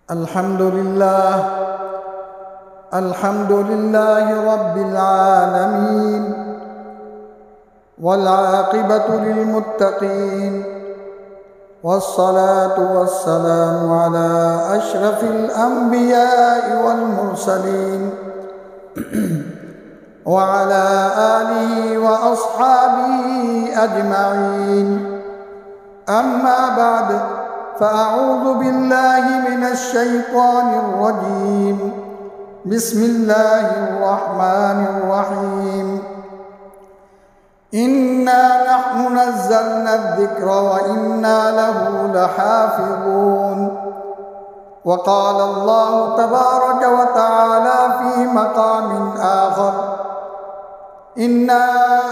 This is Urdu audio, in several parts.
الحمد لله رب العالمين والعاقبة للمتقين والصلاة والسلام على أشرف الأنبياء والمرسلين وعلى آله وأصحابه أجمعين. أما بعد، فأعوذ بالله من الشيطان الرجيم. بسم الله الرحمن الرحيم. إنا نحن نزلنا الذكر وإنا له لحافظون. وقال الله تبارك وتعالى في مقام آخر: إنا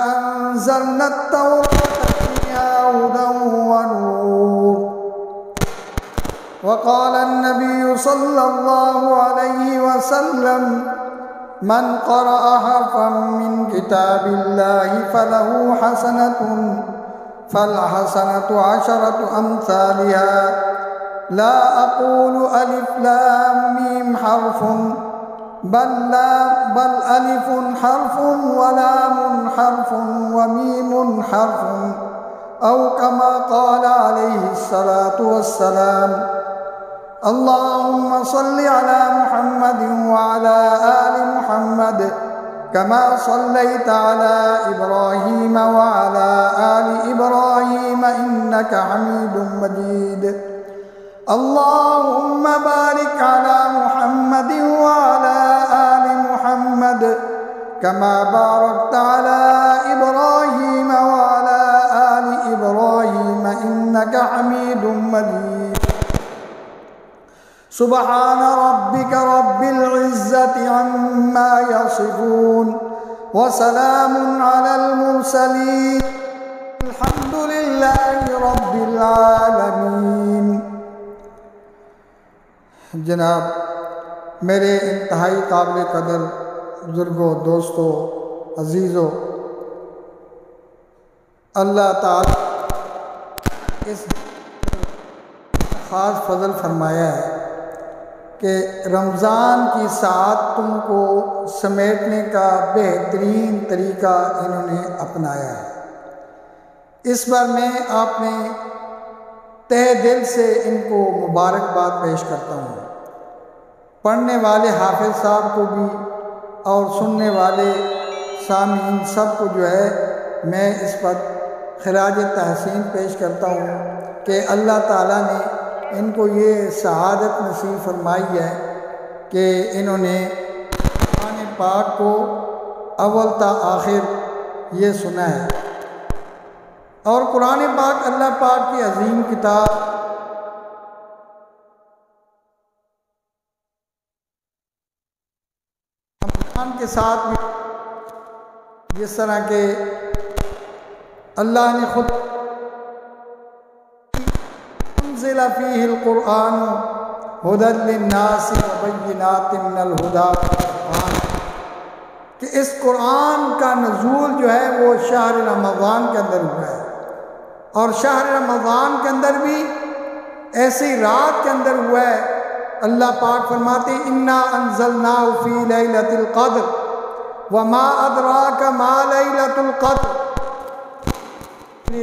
أنزلنا التوراة فيها هدى ونور. وقال النبي صلى الله عليه وسلم: من قرأ حرفا من كتاب الله فله حسنة، فالحسنة 10 أمثالها. لا أقول ألف لام ميم حرف، بل ألف حرف ولام حرف وميم حرف، أو كما قال عليه الصلاة والسلام. اللهم صل على محمد وعلى آل محمد كما صليت على إبراهيم وعلى آل إبراهيم إنك حميد مجيد. اللهم بارك على محمد وعلى آل محمد كما باركت على إبراهيم وعلى آل إبراهيم إنك حميد مجيد. سبحان ربك رب العزة عما يصفون وسلام على المرسلين الحمد لله رب العالمين. جناب میرے انتہائی قابل قدر بزرگوں، دوستوں، عزیزوں، اللہ تعالی اس خاص فضل فرمایا ہے کہ رمضان کی ساعت تم کو سمیٹنے کا بہترین طریقہ انہوں نے اپنایا ہے۔ اس بار میں آپ نے تہہ دل سے ان کو مبارکباد پیش کرتا ہوں۔ پڑھنے والے حافظ صاحب کو بھی اور سننے والے سامعین سب کو جو ہے میں اس پر خراج تحسین پیش کرتا ہوں کہ اللہ تعالیٰ نے ان کو یہ سعادت نصیب فرمائی ہے کہ انہوں نے قرآن پاک کو اول تا آخر یہ سنا ہے، اور قرآن پاک اللہ پاک کی عظیم کتاب رمضان کے ساتھ بھی جس طرح کہ اللہ نے خود انزل فیہ القرآن ھدی للناس وبینات من الھدی والفرقان، کہ اس قرآن کا نزول جو ہے وہ شہر رمضان کے اندر ہوا ہے، اور شہر رمضان کے اندر بھی ایسی رات کے اندر ہوا ہے۔ اللہ پاک فرماتے ہیں: انا انزلناہ فی لیلۃ القدر وما ادراک ما لیلۃ القدر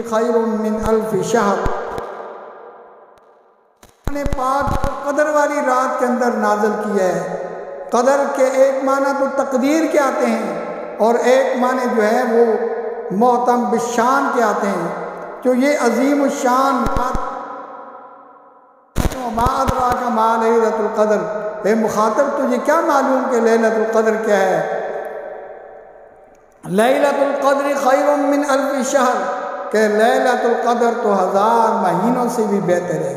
خیر من الف شہر۔ قرآن پاک کو قدر والی رات کے اندر نازل کیا ہے۔ قدر کے ایک معنی تو تقدیر کے آتے ہیں، اور ایک معنی جو ہے وہ محتم بالشان کے آتے ہیں، جو یہ عظیم الشان رات ما ادراک ما لیلۃ القدر۔ اے مخاطب، تجھے کیا معلوم کہ لیلۃ القدر کیا ہے؟ لیلۃ القدر خیر من الف شہر، کہ لیلۃ القدر تو 1000 مہینوں سے بھی بہتر ہے۔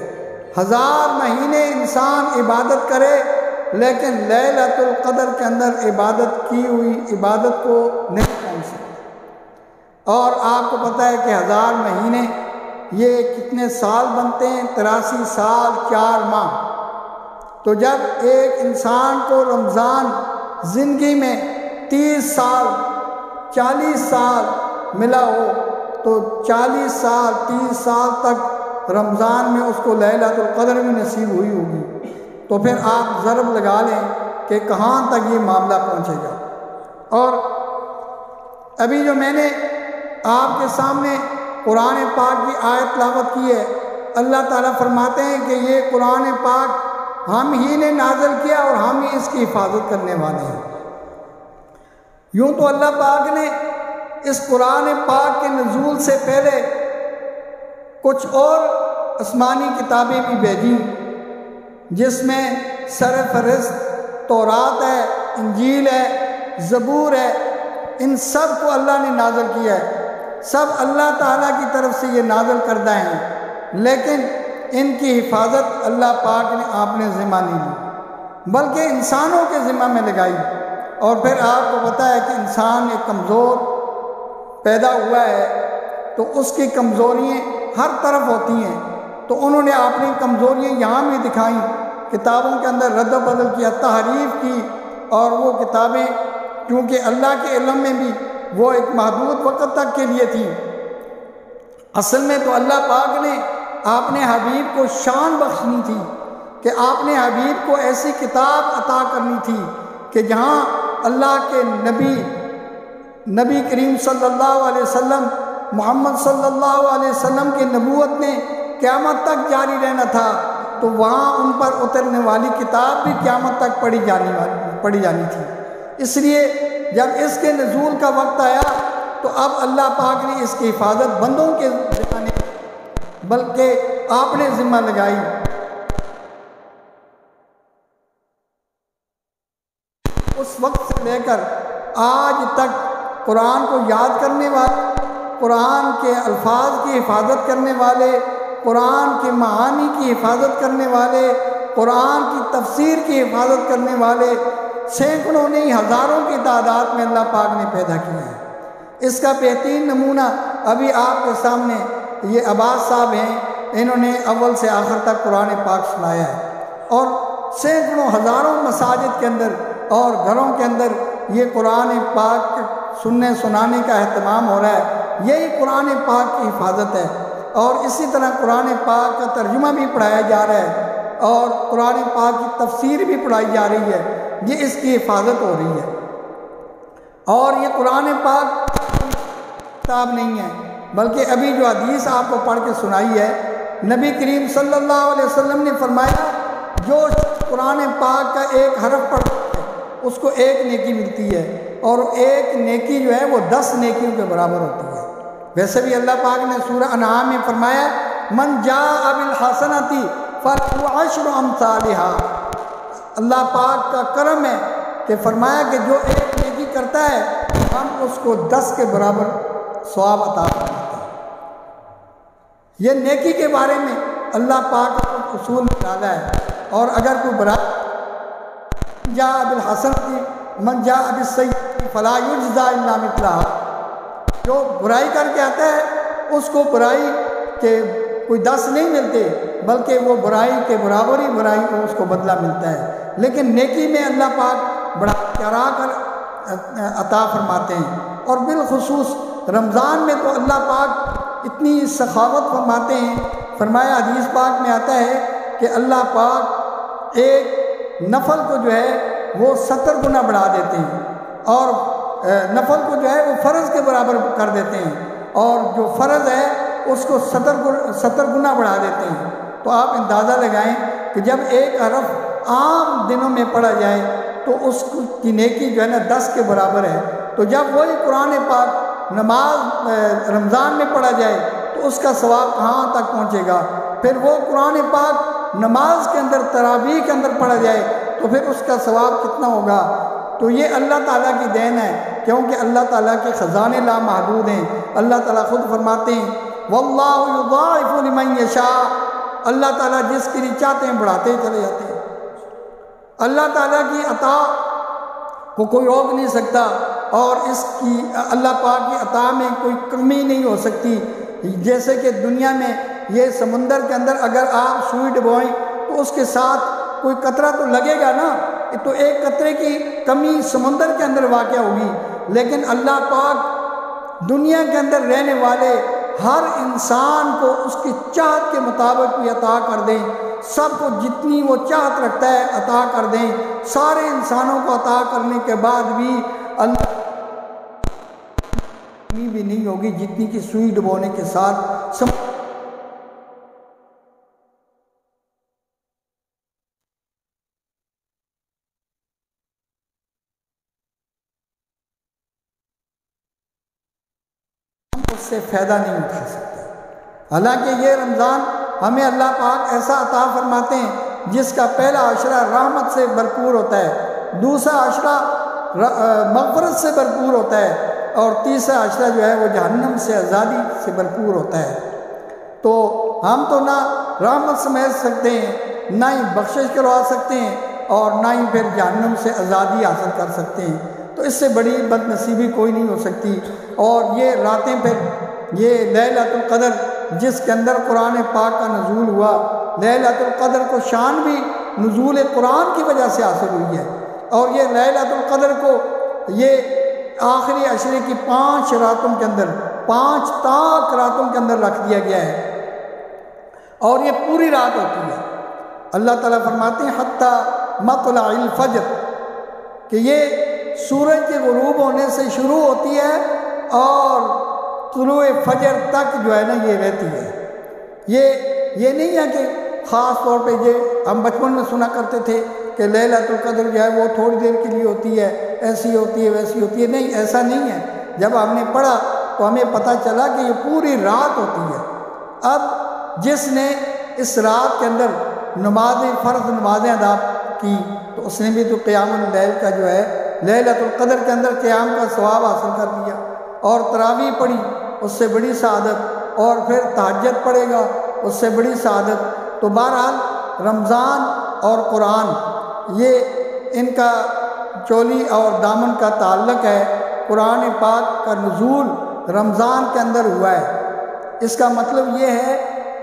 1000 مہینے انسان عبادت کرے، لیکن لیلۃ القدر کے اندر عبادت کی ہوئی عبادت کو نہیں پہنچ سکتا۔ اور آپ کو پتہ ہے کہ 1000 مہینے یہ کتنے سال بنتے ہیں؟ 83 سال 4 ماہ۔ تو جب ایک انسان کو رمضان زندگی میں 30 سال 40 سال ملا ہو، تو 40 سال 30 سال تک رمضان میں اس کو لیلۃ القدر بھی نصیب ہوئی ہوگی۔ تو پھر آپ ضرب لگا لیں کہ کہاں تک یہ معاملہ پہنچے گا۔ اور ابھی جو میں نے آپ کے سامنے قرآن پاک کی آیت تلاوت کی ہے، اللہ تعالیٰ فرماتے ہیں کہ یہ قرآن پاک ہم ہی نے نازل کیا اور ہم ہی اس کی حفاظت کرنے والے ہیں۔ یوں تو اللہ پاک نے اس قرآن پاک کے نزول سے پہلے کچھ اور آسمانی کتابیں بھی بھیجیں، جس میں سر فہرست تورات ہے، انجیل ہے، زبور ہے۔ ان سب کو اللہ نے نازل کیا ہے، سب اللہ تعالیٰ کی طرف سے یہ نازل کردہ ہیں، لیکن ان کی حفاظت اللہ پاک نے آپ نے ذمہ نہیں لی، بلکہ انسانوں کے ذمہ میں لگائی۔ اور پھر آپ کو پتہ ہے کہ انسان ایک کمزور پیدا ہوا ہے، تو اس کی کمزوریاں ہر طرف ہوتی ہیں، تو انہوں نے اپنی کمزوریاں یہاں بھی دکھائیں، کتابوں کے اندر رد و بدل کیا، تحریف کی، اور وہ کتابیں کیونکہ اللہ کے علم میں بھی وہ ایک محدود وقت تک کے لیے تھی۔ اصل میں تو اللہ پاک نے اپنے حبیب کو شان بخشنی تھی کہ آپ نے حبیب کو ایسی کتاب عطا کرنی تھی کہ جہاں اللہ کے نبی کریم صلی اللہ علیہ وسلم، محمد صلی اللہ علیہ وسلم کی نبوت نے قیامت تک جاری رہنا تھا، تو وہاں ان پر اترنے والی کتاب بھی قیامت تک پڑھی جانی تھی۔ اس لیے جب اس کے نزول کا وقت آیا تو اب اللہ پاک نے اس کی حفاظت بندوں کے ذمہ نہیں بلکہ آپ نے ذمہ لگائی۔ اس وقت سے لے کر آج تک قرآن کو یاد کرنے والے، قرآن کے الفاظ کی حفاظت کرنے والے، قرآن کے معانی کی حفاظت کرنے والے، قرآن کی تفسیر کی حفاظت کرنے والے سینکڑوں نہیں ہزاروں کی تعداد میں اللہ پاک نے پیدا کیا ہے۔ اس کا بہترین نمونہ ابھی آپ کے سامنے یہ عباس صاحب ہیں، انہوں نے اول سے آخر تک قرآن پاک سنایا ہے، اور سینکڑوں ہزاروں مساجد کے اندر اور گھروں کے اندر یہ قرآن پاک سننے سنانے کا اہتمام ہو رہا ہے۔ یہی قرآن پاک کی حفاظت ہے، اور اسی طرح قرآن پاک کا ترجمہ بھی پڑھایا جا رہا ہے، اور قرآن پاک کی تفسیر بھی پڑھائی جا رہی ہے، یہ اس کی حفاظت ہو رہی ہے۔ اور یہ قرآن پاک کتاب نہیں ہے، بلکہ ابھی جو حدیث آپ کو پڑھ کے سنائی ہے، نبی کریم صلی اللہ علیہ وسلم نے فرمایا جو قرآن پاک کا ایک حرف پڑھتا ہے اس کو ایک نیکی ملتی ہے، اور ایک نیکی جو ہے وہ 10 نیکیوں کے برابر ہوتی ہے۔ ویسے بھی اللہ پاک نے سورہ انعام میں فرمایا من جاء بالحسنۃ فلہ عشر امثالھا۔ اللہ پاک کا کرم ہے کہ فرمایا کہ جو ایک نیکی کرتا ہے ہم اس کو 10 کے برابر ثواب عطا کرتے ہیں۔ یہ نیکی کے بارے میں اللہ پاک کا اصول ڈالا ہے، اور اگر کوئی برائی جاء بالحسنۃ من جاء بالسیئۃ فلا یجزی الا مثلھا، جو برائی کر کے آتا ہے اس کو برائی کے کوئی 10 نہیں ملتے، بلکہ وہ برائی کے برابر ہی برائی کو اس کو بدلہ ملتا ہے۔ لیکن نیکی میں اللہ پاک بڑا چرا کر عطا فرماتے ہیں، اور بالخصوص رمضان میں تو اللہ پاک اتنی سخاوت فرماتے ہیں۔ فرمایا حدیث پاک میں آتا ہے کہ اللہ پاک ایک نفل کو جو ہے وہ 70 گنا بڑھا دیتے ہیں، اور نفل کو جو ہے وہ فرض کے برابر کر دیتے ہیں، اور جو فرض ہے اس کو 70 گنا بڑھا دیتے ہیں۔ تو آپ اندازہ لگائیں کہ جب ایک حرف عام دنوں میں پڑھا جائے تو اس کی نیکی جو ہے نا 10 کے برابر ہے، تو جب وہی قرآن پاک نماز رمضان میں پڑھا جائے تو اس کا ثواب کہاں تک پہنچے گا؟ پھر وہ قرآن پاک نماز کے اندر تراویح کے اندر پڑھا جائے تو پھر اس کا ثواب کتنا ہوگا؟ تو یہ اللہ تعالیٰ کی دین ہے، کیونکہ اللہ تعالیٰ کے خزانے لامحدود ہیں۔ اللہ تعالیٰ خود فرماتے ہیں واللہ یضاعف لمن یشاء، اللہ تعالیٰ جس کے لیے چاہتے ہیں بڑھاتے چلے جاتے ہیں۔ اللہ تعالیٰ کی عطا کو کوئی روک نہیں سکتا، اور اس کی اللہ پاک کی عطا میں کوئی کمی نہیں ہو سکتی۔ جیسے کہ دنیا میں یہ سمندر کے اندر اگر آپ سوئی ڈبوئیں تو اس کے ساتھ کوئی قطرہ تو لگے گا نا، تو ایک قطرے کی کمی سمندر کے اندر واقع ہوگی، لیکن اللہ پاک دنیا کے اندر رہنے والے ہر انسان کو اس کی چاہت کے مطابق بھی عطا کر دیں۔ سب کو جتنی وہ چاہت رکھتا ہے عطا کر دیں۔ سارے انسانوں کو عطا کرنے کے بعد بھی اللہ بھی نہیں ہوگی جتنی کہ سوئی ڈبونے کے ساتھ اس سے فائدہ نہیں اٹھا سکتے۔ حالانکہ یہ رمضان ہمیں اللہ پاک ایسا عطا فرماتے ہیں جس کا پہلا عشرہ رحمت سے بھرپور ہوتا ہے، دوسرا عشرہ مغفرت سے بھرپور ہوتا ہے، اور تیسرا عشرہ جو ہے وہ جہنم سے آزادی سے بھرپور ہوتا ہے۔ تو ہم تو نہ رحمت سمیت سکتے ہیں، نہ ہی بخشش کروا سکتے ہیں، اور نہ ہی پھر جہنم سے آزادی حاصل کر سکتے ہیں۔ تو اس سے بڑی بد نصیبی کوئی نہیں ہو سکتی۔ اور یہ راتیں پھر یہ لیلۃ القدر جس کے اندر قرآن پاک کا نزول ہوا، لیلۃ القدر کو شان بھی نزول قرآن کی وجہ سے حاصل ہوئی ہے، اور یہ لیلۃ القدر کو یہ آخری عشرے کی 5 راتوں کے اندر 5 تاک راتوں کے اندر رکھ دیا گیا ہے، اور یہ پوری رات ہوتی ہے۔ اللہ تعالیٰ فرماتے ہیں حتیٰ مطلع الفجر کہ یہ سورج کے غروب ہونے سے شروع ہوتی ہے اور طلوع فجر تک جو ہے نا یہ رہتی ہے۔ یہ نہیں ہے کہ خاص طور پہ یہ ہم بچپن میں سنا کرتے تھے کہ لیلۃ القدر جو ہے وہ تھوڑی دیر کے لیے ہوتی ہے، ایسی ہوتی ہے ویسی ہوتی ہے۔ نہیں، ایسا نہیں ہے۔ جب ہم نے پڑھا تو ہمیں پتہ چلا کہ یہ پوری رات ہوتی ہے۔ اب جس نے اس رات کے اندر فرض نمازیں ادا کی تو اس نے بھی تو قیام اللیل کا جو ہے لیلۃ القدر کے اندر قیام کا ثواب حاصل کر لیا، اور تراویح پڑھی اس سے بڑی سعادت، اور پھر تہجد پڑھے گا اس سے بڑی سعادت۔ تو بہرحال رمضان اور قرآن یہ ان کا چولی اور دامن کا تعلق ہے۔ قرآن پاک کا نزول رمضان کے اندر ہوا ہے۔ اس کا مطلب یہ ہے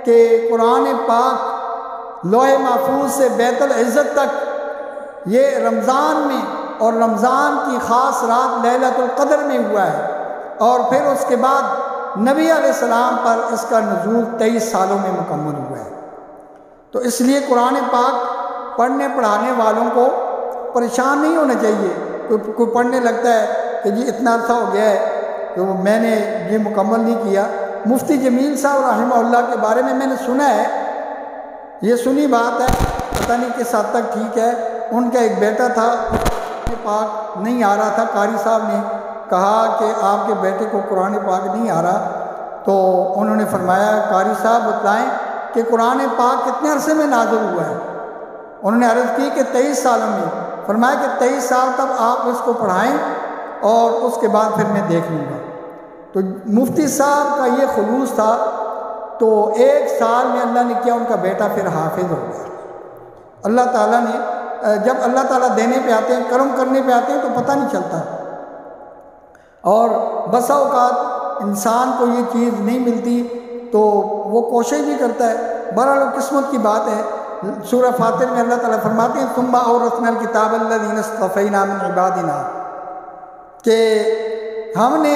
کہ قرآن پاک لوح محفوظ سے بیت العزت تک یہ رمضان میں، اور رمضان کی خاص رات لیلۃ القدر میں ہوا ہے، اور پھر اس کے بعد نبی علیہ السلام پر اس کا نزول 23 سالوں میں مکمل ہوا ہے۔ تو اس لیے قرآن پاک پڑھنے پڑھانے والوں کو پریشان نہیں ہونا چاہیے۔ کوئی پڑھنے لگتا ہے کہ جی اتنا عرصہ ہو گیا ہے تو میں نے یہ مکمل نہیں کیا۔ مفتی جمیل صاحب رحمہ اللہ کے بارے میں نے سنا ہے، یہ سنی بات ہے، پتہ نہیں کس حد تک ٹھیک ہے۔ ان کا ایک بیٹا تھا، قرآن پاک نہیں آ رہا تھا، قاری صاحب نے کہا کہ آپ کے بیٹے کو قرآن پاک نہیں آ رہا، تو انہوں نے فرمایا قاری صاحب بتلائیں کہ قرآن پاک کتنے عرصے میں نازل ہوا ہے؟ انہوں نے عرض کی کہ 23 سالوں میں۔ فرمایا کہ 23 سال تک آپ اس کو پڑھائیں اور اس کے بعد پھر میں دیکھ لوں گا۔ تو مفتی صاحب کا یہ خلوص تھا، تو 1 سال میں اللہ نے کیا ان کا بیٹا پھر حافظ ہو گیا۔ اللہ تعالیٰ نے جب اللہ تعالیٰ دینے پہ آتے ہیں، کرم کرنے پہ آتے ہیں تو پتہ نہیں چلتا، اور بسا اوقات انسان کو یہ چیز نہیں ملتی تو وہ کوشش بھی کرتا ہے۔ بہرحال قسمت کی بات ہے۔ سورہ فاتر میں اللہ تعالیٰ فرماتے ہیں ثم اورثنا الکتاب الذین اصطفینا من عبادنا، کہ ہم نے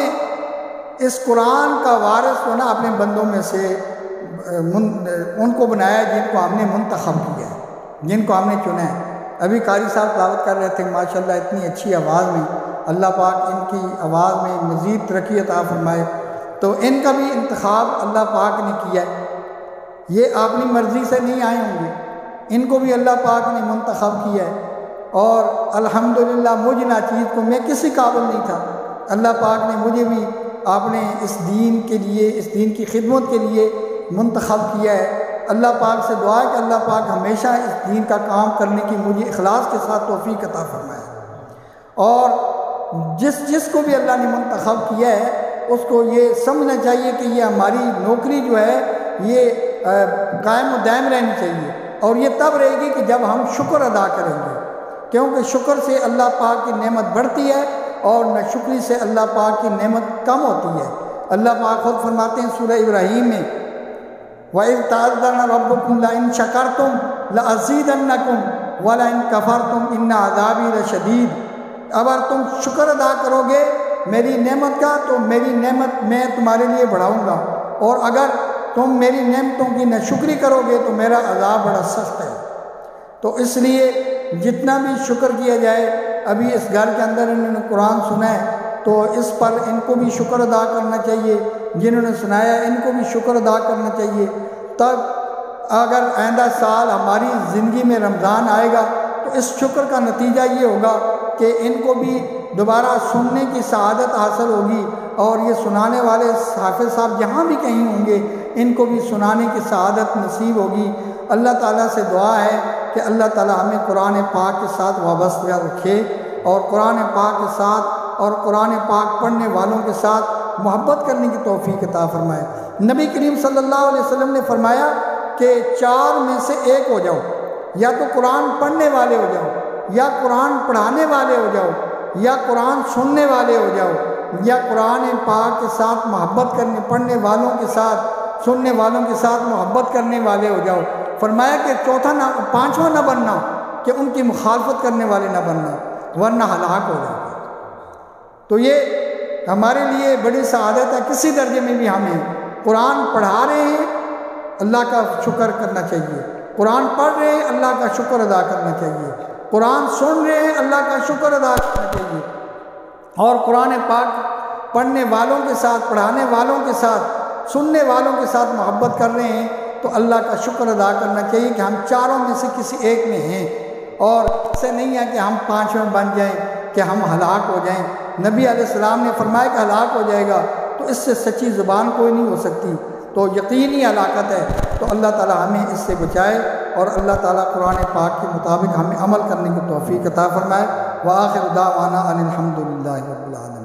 اس قرآن کا وارث ہونا اپنے بندوں میں سے ان کو بنایا جن کو ہم نے منتخب کیا ہے، جن کو ہم نے چنا ہے۔ ابھی قاری صاحب تلاوت کر رہے تھے ماشاءاللہ اتنی اچھی آواز میں، اللہ پاک ان کی آواز میں مزید ترقی عطا فرمائے۔ تو ان کا بھی انتخاب اللہ پاک نے کیا ہے، یہ اپنی مرضی سے نہیں آئے ہوں گے، ان کو بھی اللہ پاک نے منتخب کیا ہے۔ اور الحمدللہ مجھ ناچیز کو، میں کسی قابل نہیں تھا، اللہ پاک نے مجھے بھی آپ نے اس دین کے لیے، اس دین کی خدمت کے لیے منتخب کیا ہے۔ اللہ پاک سے دعا ہے کہ اللہ پاک ہمیشہ اس دین کا کام کرنے کی مجھے اخلاص کے ساتھ توفیق عطا فرمائے، اور جس کو بھی اللہ نے منتخب کیا ہے اس کو یہ سمجھنا چاہیے کہ یہ ہماری نوکری جو ہے یہ قائم و دائم رہنی چاہیے، اور یہ تب رہے گی کہ جب ہم شکر ادا کریں گے، کیونکہ شکر سے اللہ پاک کی نعمت بڑھتی ہے اور ناشکری سے اللہ پاک کی نعمت کم ہوتی ہے۔ اللہ پاک خود فرماتے ہیں سورہ ابراہیم میں وَإِذْ تَعَذَّنَ رَبُّكُمْ لَئِن شَكَرْتُمْ لَأَزِيدَنَّكُمْ وَلَئِن كَفَرْتُمْ إِنَّ عَذَابِي لَشَدِيدٌ۔ اگر تم شکر ادا کرو گے میری نعمت کا تو میری نعمت میں تمہارے لیے بڑھاؤں گا، اور اگر تم میری نعمتوں کی ناشکری کرو گے تو میرا عذاب بڑا سخت ہے۔ تو اس لیے جتنا بھی شکر کیا جائے، ابھی اس گھر کے اندر انہوں نے قرآن سنا ہے تو اس پر ان کو بھی شکر ادا کرنا چاہیے، جنہوں نے سنایا ان کو بھی شکر ادا کرنا چاہیے۔ تب اگر آئندہ سال ہماری زندگی میں رمضان آئے گا تو اس شکر کا نتیجہ یہ ہوگا کہ ان کو بھی دوبارہ سننے کی سعادت حاصل ہوگی، اور یہ سنانے والے حافظ صاحب جہاں بھی کہیں ہوں گے ان کو بھی سنانے کی سعادت نصیب ہوگی۔ اللہ تعالیٰ سے دعا ہے کہ اللہ تعالیٰ ہمیں قرآن پاک کے ساتھ وابستہ رکھے، اور قرآن پاک کے ساتھ اور قرآن پاک پڑھنے والوں کے ساتھ محبت کرنے کی توفیق عطا فرمائے۔ نبی کریم صلی اللہ علیہ وسلم نے فرمایا کہ 4 میں سے ایک ہو جاؤ، یا تو قرآن پڑھنے والے ہو جاؤ، یا قرآن پڑھانے والے ہو جاؤ، یا قرآن سننے والے ہو جاؤ، یا قرآن پاک کے ساتھ محبت کرنے، پڑھنے والوں کے ساتھ، سننے والوں کے ساتھ محبت کرنے والے ہو جاؤ۔ فرمایا کہ پانچواں نہ بننا کہ ان کی مخالفت کرنے والے نہ بننا، ورنہ ہلاک ہو جاؤ۔ تو یہ ہمارے لیے بڑی سعادت ہے، کسی درجے میں بھی ہمیں قرآن پڑھا رہے ہیں اللہ کا شکر کرنا چاہیے، قرآن پڑھ رہے ہیں اللہ کا شکر ادا کرنا چاہیے، قرآن سن رہے ہیں اللہ کا شکر ادا کرنا چاہیے، اور قرآن پاک پڑھنے والوں کے ساتھ، پڑھانے والوں کے ساتھ، سننے والوں کے ساتھ محبت کر رہے ہیں تو اللہ کا شکر ادا کرنا چاہیے کہ ہم 4 میں سے کسی ایک میں ہیں، اور ایسے نہیں ہے کہ ہم 5 بن جائیں کہ ہم ہلاک ہو جائیں۔ نبی علیہ السلام نے فرمایا کہ ہلاک ہو جائے گا، تو اس سے سچی زبان کوئی نہیں ہو سکتی، تو یقینی ہلاکت ہے۔ تو اللہ تعالی ہمیں اس سے بچائے، اور اللہ تعالیٰ قرآن پاک کے مطابق ہمیں عمل کرنے کی توفیق عطا فرمائے۔ وآخر دعوانا ان الحمد للہ رب العالمین۔